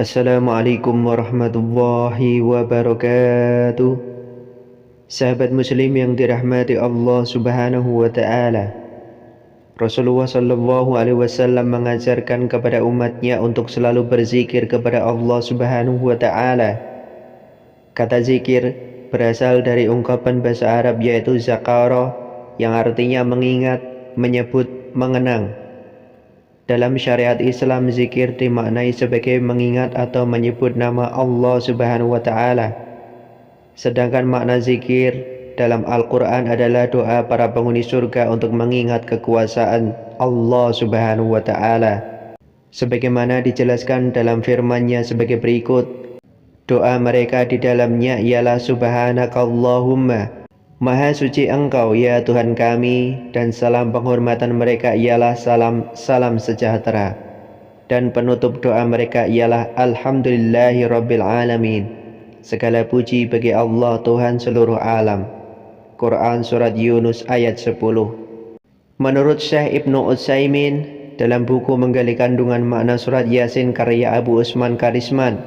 Assalamualaikum warahmatullahi wabarakatuh. Sahabat muslim yang dirahmati Allah subhanahu wa ta'ala, Rasulullah sallallahu alaihi wasallam mengajarkan kepada umatnya untuk selalu berzikir kepada Allah subhanahu wa ta'ala. Kata zikir berasal dari ungkapan bahasa Arab yaitu zakara, yang artinya mengingat, menyebut, mengenang. Dalam syariat Islam, zikir dimaknai sebagai mengingat atau menyebut nama Allah subhanahu wa ta'ala. Sedangkan makna zikir dalam Al-Quran adalah doa para penghuni surga untuk mengingat kekuasaan Allah subhanahu wa ta'ala, sebagaimana dijelaskan dalam firman-Nya sebagai berikut. Doa mereka di dalamnya ialah subhanakallahumma, Maha suci Engkau ya Tuhan kami, dan salam penghormatan mereka ialah salam sejahtera, dan penutup doa mereka ialah alhamdulillahi rabbil alamin. Segala puji bagi Allah Tuhan seluruh alam. Quran Surat Yunus ayat 10. Menurut Syekh Ibnu Utsaimin dalam buku Menggali Kandungan Makna Surat Yasin karya Abu Usman Karisman,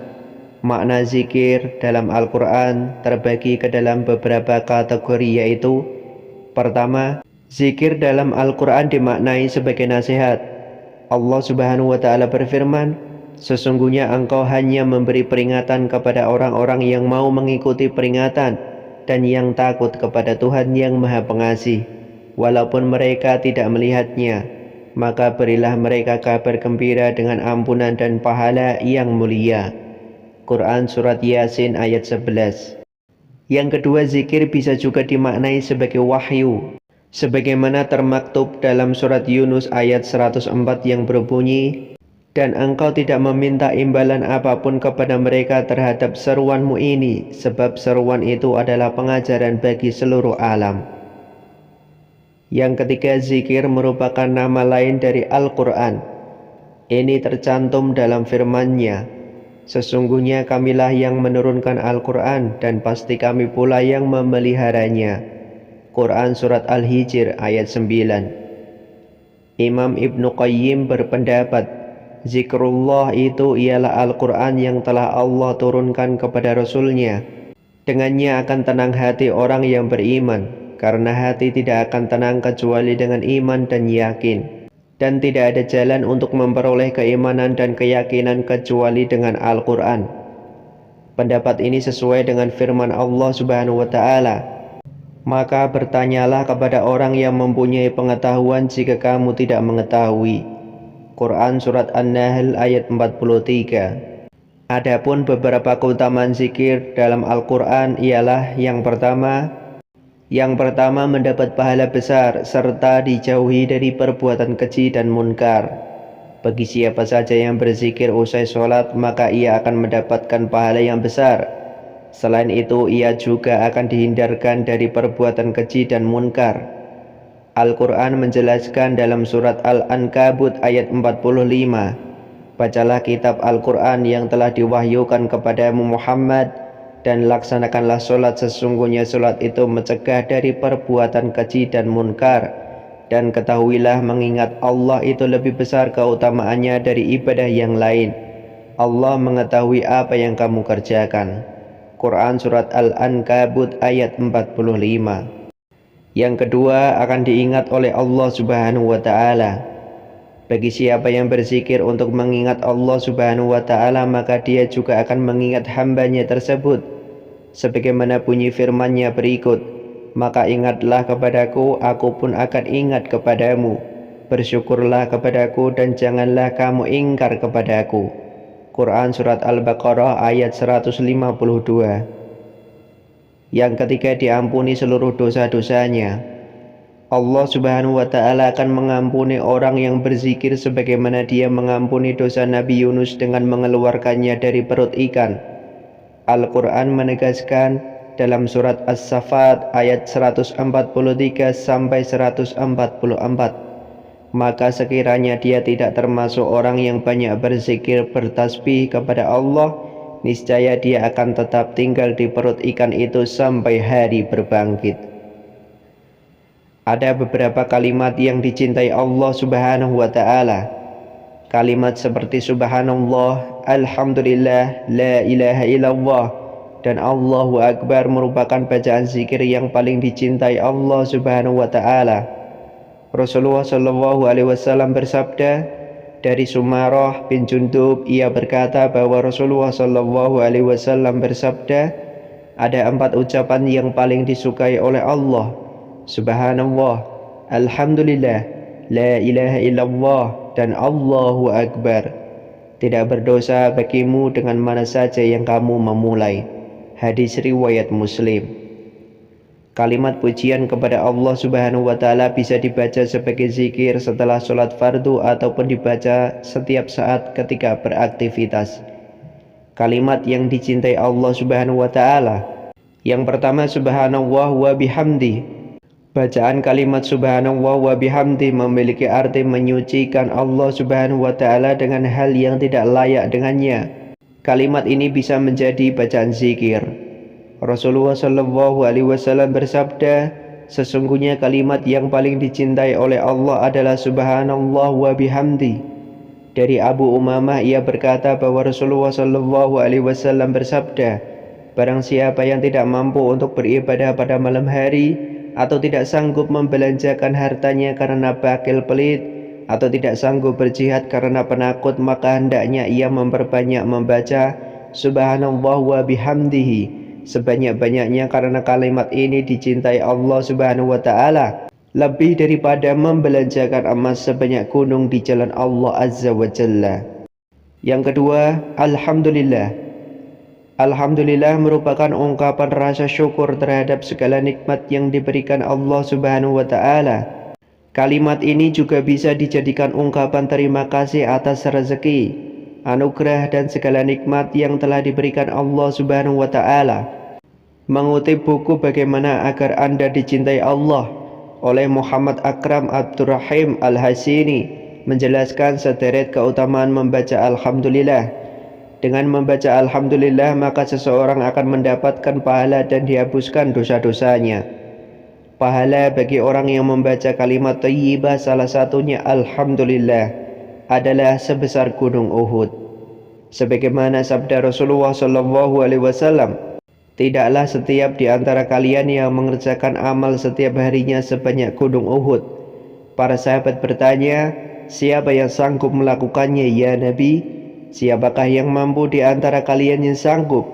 makna zikir dalam Al-Quran terbagi ke dalam beberapa kategori, yaitu: pertama, zikir dalam Al-Quran dimaknai sebagai nasihat. Allah subhanahu wa ta'ala berfirman, sesungguhnya engkau hanya memberi peringatan kepada orang-orang yang mau mengikuti peringatan dan yang takut kepada Tuhan yang Maha Pengasih, walaupun mereka tidak melihatnya. Maka berilah mereka kabar gembira dengan ampunan dan pahala yang mulia. Quran Surat Yasin ayat 11. Yang kedua, zikir bisa juga dimaknai sebagai wahyu, sebagaimana termaktub dalam Surat Yunus ayat 104 yang berbunyi, dan engkau tidak meminta imbalan apapun kepada mereka terhadap seruanmu ini, sebab seruan itu adalah pengajaran bagi seluruh alam. Yang ketiga, zikir merupakan nama lain dari Al-Quran. Ini tercantum dalam firman-Nya, sesungguhnya kamilah yang menurunkan Al-Quran dan pasti kami pula yang memeliharanya. Quran Surat Al-Hijr ayat 9. Imam Ibnu Qayyim berpendapat, zikrullah itu ialah Al-Quran yang telah Allah turunkan kepada Rasul-Nya. Dengannya akan tenang hati orang yang beriman, karena hati tidak akan tenang kecuali dengan iman dan yakin. Dan tidak ada jalan untuk memperoleh keimanan dan keyakinan kecuali dengan Al-Quran. Pendapat ini sesuai dengan firman Allah subhanahu wa ta'ala, maka bertanyalah kepada orang yang mempunyai pengetahuan jika kamu tidak mengetahui. Quran Surat An-Nahl ayat 43. Adapun beberapa keutamaan zikir dalam Al-Quran ialah: yang pertama mendapat pahala besar serta dijauhi dari perbuatan keji dan munkar. Bagi siapa saja yang berzikir usai sholat, maka ia akan mendapatkan pahala yang besar. Selain itu, ia juga akan dihindarkan dari perbuatan keji dan munkar. Al-Quran menjelaskan dalam surat Al-Ankabut ayat 45, bacalah kitab Al-Quran yang telah diwahyukan kepadamu Muhammad, dan laksanakanlah sholat, sesungguhnya sholat itu mencegah dari perbuatan keji dan munkar. Dan ketahuilah mengingat Allah itu lebih besar keutamaannya dari ibadah yang lain. Allah mengetahui apa yang kamu kerjakan. Quran Surat Al-Ankabut ayat 45. Yang kedua, akan diingat oleh Allah subhanahu wa ta'ala. Bagi siapa yang berzikir untuk mengingat Allah subhanahu wa ta'ala, maka dia juga akan mengingat hambanya tersebut. Sebagaimana bunyi firman-Nya berikut, maka ingatlah kepadaku, aku pun akan ingat kepadamu. Bersyukurlah kepadaku dan janganlah kamu ingkar kepadaku. Quran Surat Al-Baqarah ayat 152. Yang ketiga, diampuni seluruh dosa-dosanya. Allah subhanahu wa ta'ala akan mengampuni orang yang berzikir sebagaimana dia mengampuni dosa Nabi Yunus dengan mengeluarkannya dari perut ikan. Al-Quran menegaskan dalam surat As-Saffat ayat 143 sampai 144, maka sekiranya dia tidak termasuk orang yang banyak berzikir bertasbih kepada Allah, niscaya dia akan tetap tinggal di perut ikan itu sampai hari berbangkit. Ada beberapa kalimat yang dicintai Allah subhanahu wa ta'ala. Kalimat seperti subhanallah, alhamdulillah, la ilaha illallah, dan Allahu Akbar merupakan bacaan zikir yang paling dicintai Allah Subhanahu wa taala. Rasulullah Shallallahu alaihi wasallam bersabda, dari Sumarah bin Jundub, ia berkata bahwa Rasulullah Shallallahu alaihi wasallam bersabda, ada 4 ucapan yang paling disukai oleh Allah: subhanallah, alhamdulillah, la ilaha illallah, dan Allahu Akbar. Tidak berdosa bagimu dengan mana saja yang kamu memulai. Hadis riwayat Muslim. Kalimat pujian kepada Allah Subhanahu wa taala bisa dibaca sebagai zikir setelah sholat fardu ataupun dibaca setiap saat ketika beraktivitas. Kalimat yang dicintai Allah Subhanahu wa taala. Yang pertama, subhanallah wa bihamdi. Bacaan kalimat subhanallah wa bihamdi memiliki arti menyucikan Allah Subhanahu wa taala dengan hal yang tidak layak dengannya. Kalimat ini bisa menjadi bacaan zikir. Rasulullah Shallallahu alaihi wasallam bersabda, sesungguhnya kalimat yang paling dicintai oleh Allah adalah subhanallah wa bihamdi. Dari Abu Umamah, ia berkata bahwa Rasulullah Shallallahu alaihi wasallam bersabda, barang siapa yang tidak mampu untuk beribadah pada malam hari, atau tidak sanggup membelanjakan hartanya karena bakil pelit, atau tidak sanggup berjihad karena penakut, maka hendaknya ia memperbanyak membaca subhanallah wa bihamdihi sebanyak-banyaknya, karena kalimat ini dicintai Allah Subhanahu wa taala lebih daripada membelanjakan emas sebanyak gunung di jalan Allah Azza wa Jalla. Yang kedua, alhamdulillah. Alhamdulillah merupakan ungkapan rasa syukur terhadap segala nikmat yang diberikan Allah Subhanahu wa taala. Kalimat ini juga bisa dijadikan ungkapan terima kasih atas rezeki, anugerah, dan segala nikmat yang telah diberikan Allah Subhanahu wa taala. Mengutip buku Bagaimana Agar Anda Dicintai Allah oleh Muhammad Akram Abdurrahim Al-Hasini menjelaskan sederet keutamaan membaca alhamdulillah. Dengan membaca alhamdulillah, maka seseorang akan mendapatkan pahala dan dihapuskan dosa-dosanya. Pahala bagi orang yang membaca kalimat thayyibah, salah satunya alhamdulillah, adalah sebesar gunung Uhud. Sebagaimana sabda Rasulullah Shallallahu alaihi wasallam, tidaklah setiap di antara kalian yang mengerjakan amal setiap harinya sebanyak gunung Uhud. Para sahabat bertanya, siapa yang sanggup melakukannya ya Nabi? Siapakah yang mampu di antara kalian yang sanggup?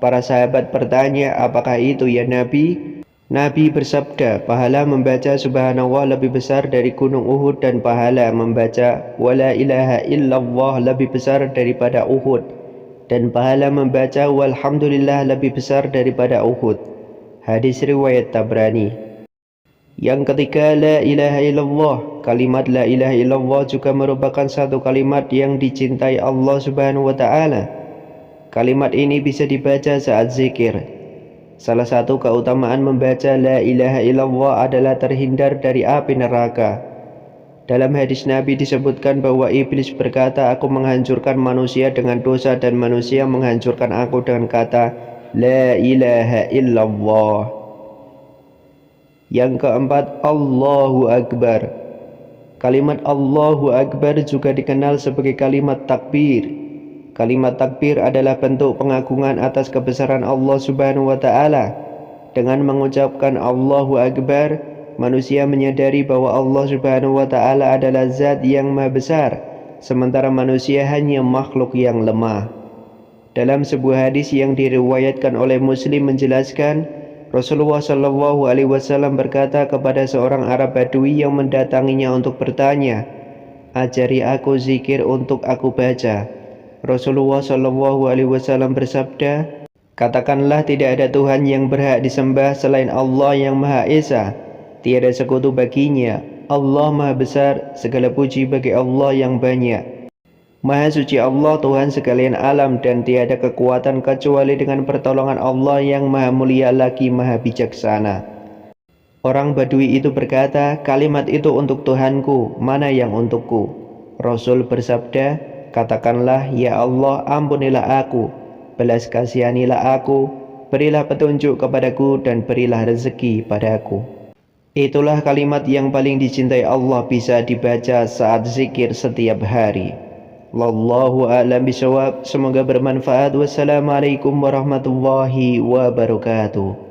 Para sahabat bertanya, apakah itu ya Nabi? Nabi bersabda, pahala membaca subhanallah lebih besar dari gunung Uhud, dan pahala membaca wala ilaha illallah lebih besar daripada Uhud, dan pahala membaca walhamdulillah lebih besar daripada Uhud. Hadis riwayat Tabrani. Yang ketiga, la ilaha illallah. Kalimat la ilaha illallah juga merupakan satu kalimat yang dicintai Allah Subhanahu wa taala. Kalimat ini bisa dibaca saat zikir. Salah satu keutamaan membaca la ilaha illallah adalah terhindar dari api neraka. Dalam hadis Nabi disebutkan bahwa iblis berkata, aku menghancurkan manusia dengan dosa, dan manusia menghancurkan aku dengan kata la ilaha illallah. Yang keempat, Allahu Akbar. Kalimat Allahu Akbar juga dikenal sebagai kalimat takbir. Kalimat takbir adalah bentuk pengagungan atas kebesaran Allah Subhanahu wa taala. Dengan mengucapkan Allahu Akbar, manusia menyadari bahwa Allah Subhanahu wa taala adalah zat yang maha besar, sementara manusia hanya makhluk yang lemah. Dalam sebuah hadis yang diriwayatkan oleh Muslim menjelaskan, Rasulullah Shallallahu alaihi wasallam berkata kepada seorang Arab Badui yang mendatanginya untuk bertanya, ajari aku zikir untuk aku baca. Rasulullah Shallallahu alaihi wasallam bersabda, katakanlah tidak ada Tuhan yang berhak disembah selain Allah yang Maha Esa. Tiada sekutu baginya. Allah Maha Besar, segala puji bagi Allah yang banyak. Maha suci Allah, Tuhan sekalian alam, dan tiada kekuatan kecuali dengan pertolongan Allah yang Maha Mulia lagi Maha Bijaksana. Orang Badui itu berkata, kalimat itu untuk Tuhanku, mana yang untukku? Rasul bersabda, katakanlah, ya Allah, ampunilah aku, belas kasihanilah aku, berilah petunjuk kepadaku, dan berilah rezeki padaku. Itulah kalimat yang paling dicintai Allah, bisa dibaca saat zikir setiap hari. Wallahu a'lam bishawab. Semoga bermanfaat. Wassalamualaikum warahmatullahi wabarakatuh.